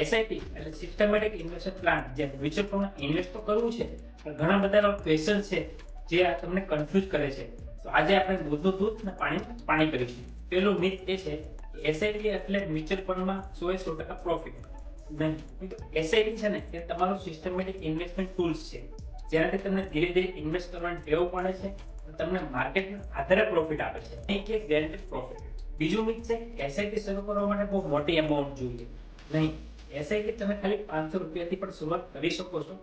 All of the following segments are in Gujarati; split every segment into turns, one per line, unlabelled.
એસઆઈપી એટલે સિસ્ટમેટિક ઇન્વેસ્ટમેન્ટ પ્લાન, જે મ્યુચ્યુઅલ ફંડમાં ઇન્વેસ્ટ તો કરવું છે પણ ઘણા બધા એવા ક્વેશ્ચન છે જે તમને કન્ફ્યુઝ કરે છે. તો આજે આપણે દૂધનું દૂધ અને પાણીનું પાણી કરીશું. પેલું મિથ એ છે કે એસઆઈપી એટલે મ્યુચ્યુઅલ ફંડમાં 100% પ્રોફિટ. નહીં, એસઆઈપી છે ને એ તમારું સિસ્ટમેટિક ઇન્વેસ્ટમેન્ટ ટૂલ્સ છે, જેનાથી તમને ધીરે ધીરે ઇન્વેસ્ટ કરવાની ટેવ પડે છે અને તમને માર્કેટના આધારે પ્રોફિટ આપે છે, નહીં કે ગેરંટેડ પ્રોફિટ. બીજું મિથ છે એસઆઈપી શરૂ કરવા માટે બહુ મોટી અમાઉન્ટ જોઈએ. નહીં, એસઆઈપી તમે ખાલી 500 રૂપિયાથી પણ શરૂઆત કરી શકો છો.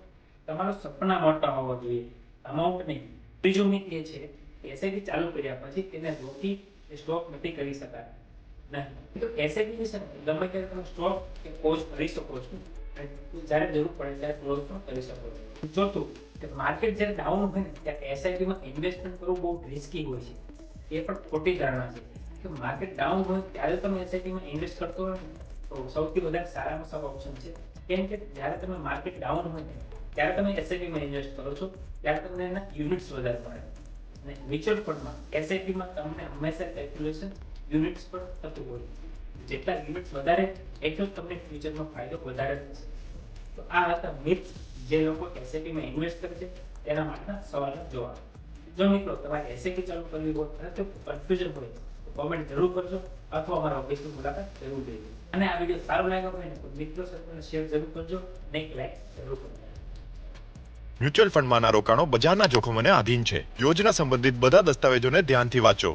તમારો સપના મોટા હોવા જોઈએ, અમાઉન્ટ નહીં. ત્રીજું મિથ એ છે કે એસઆઈપી ચાલુ કર્યા પછી તેને રોકી સ્ટોપ નથી કરી શકાય. નહીં, તો એસઆઈપી છે ને ગમે ત્યારે તમે સ્ટોપ કે પોઝ કરી શકો છો અને જ્યારે જરૂર પડે ત્યારે ક્લોઝ પણ કરી શકો છો. ચોથું, કે માર્કેટ જ્યારે ડાઉન હોય ને ત્યારે એસઆઈપીમાં ઇન્વેસ્ટમેન્ટ કરવું બહુ રિસ્કી હોય છે. એ પણ ખોટી ધારણા છે કે માર્કેટ ડાઉન હોય ત્યારે તમે એસઆઈપીમાં ઇન્વેસ્ટ કરતો હોય ને તો સૌથી વધારે સારામાં સારો ઓપ્શન છે. કેમ કે જ્યારે તમે માર્કેટ ડાઉન હોય ને ત્યારે તમે એસઆઈપીમાં ઇન્વેસ્ટ કરો છો, ત્યારે તમને એના યુનિટ્સ વધારે મળે. અને મ્યુચ્યુઅલ ફંડમાં એસઆઈપીમાં તમને હંમેશા કેલ્ક્યુલેશન યુનિટ્સ પર થતું હોય. જેટલા યુનિટ્સ વધારે એટલો જ તમને ફ્યુચરમાં ફાયદો વધારે થશે. તો આ હતા મિથ જે લોકો એસઆઈપીમાં ઇન્વેસ્ટ કરે છે તેના માટેના સવાલનો જવાબ. જો મિત્રો તમારે એસઆઈપી ચાલુ કરવી હોય અને તો કન્ફ્યુઝન હોય તો કોમેન્ટ જરૂર કરજો અથવા અમારા ઓફિસની મુલાકાત જરૂર લેજો. અને આ વિડીયો સારો લાગ્યો હોય ને તો મિત્રો સાથે શેર જરૂર કરજો અને એક લાઈક જરૂર કરજો.
મ્યુચ્યુઅલ ફંડમાંના રોકાણો બજારના જોખમોને આધીન છે. યોજના સંબંધિત બધા દસ્તાવેજોને ધ્યાનથી વાંચો.